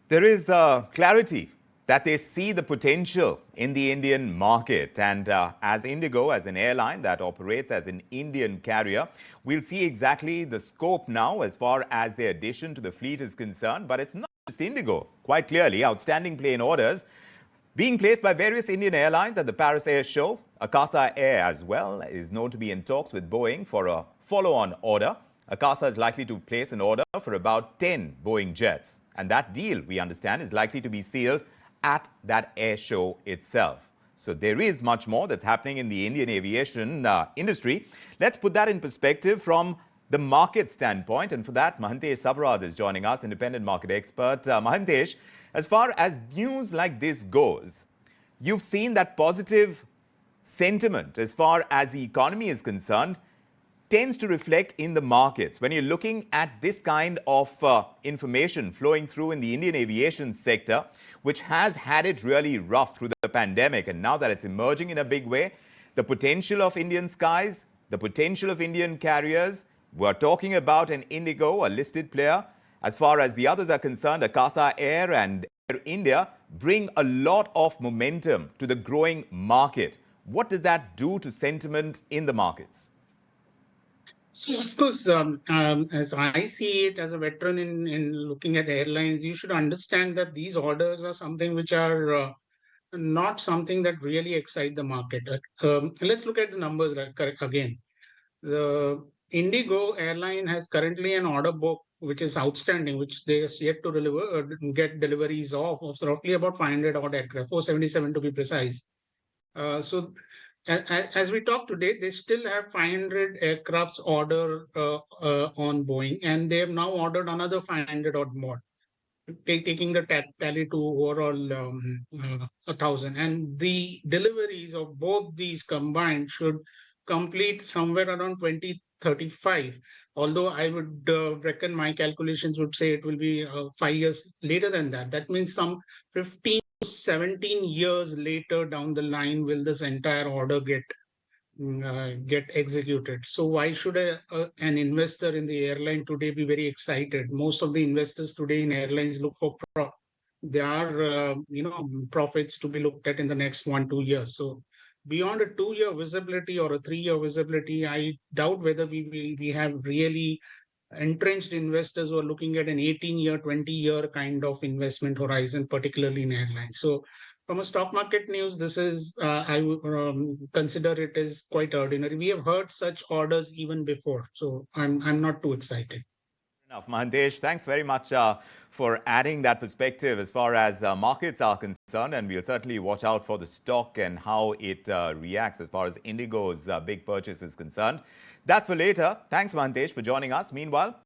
There is clarity that they see the potential in the Indian market. And as Indigo, as an airline that operates as an Indian carrier, we'll see exactly the scope now as far as their addition to the fleet is concerned. But it's not just Indigo. Quite clearly, outstanding plane orders being placed by various Indian airlines at the Paris Air Show. Akasa Air as well is known to be in talks with Boeing for a follow-on order. Akasa is likely to place an order for about 10 Boeing jets. And that deal, we understand, is likely to be sealed at that air show itself. So there is much more that's happening in the Indian aviation industry. Let's put that in perspective from the market standpoint. And for that, Mahantesh Sabarad is joining us, independent market expert. Mahantesh, as far as news like this goes, you've seen that positive sentiment as far as the economy is concerned tends to reflect in the markets. When you're looking at this kind of information flowing through in the Indian aviation sector, which has had it really rough through the pandemic, and now that it's emerging in a big way, the potential of Indian skies, the potential of Indian carriers, we're talking about an Indigo, a listed player. As far as the others are concerned, Akasa Air and Air India bring a lot of momentum to the growing market. What does that do to sentiment in the markets? So, of course, as I see it as a veteran in looking at airlines, you should understand that these orders are something which are not something that really excite the market. Let's look at the numbers again. The Indigo airline has currently an order book which is outstanding, which they are yet to deliver, get deliveries of roughly about 500 odd aircraft, 477 to be precise. So as we talk today, they still have 500 aircrafts order on Boeing, and they have now ordered another 500 odd more, taking the tally to overall 1,000. And the deliveries of both these combined should complete somewhere around 2035. Although I would reckon my calculations would say it will be 5 years later than that. That means some 15 to 17 years later down the line will this entire order get executed. So why should an investor in the airline today be very excited? Most of the investors today in airlines look for profits to be looked at in the next 1-2 years. So beyond a 2-year visibility or a 3-year visibility, I doubt whether we have really entrenched investors who are looking at an 18-year, 20-year kind of investment horizon, particularly in airlines. So from a stock market news, this is, I would consider it as quite ordinary. We have heard such orders even before, so I'm not too excited. Enough, Mahantesh. Thanks very much for adding that perspective as far as markets are concerned, and we'll certainly watch out for the stock and how it reacts as far as Indigo's big purchase is concerned. That's for later. Thanks, Mahantesh, for joining us. Meanwhile,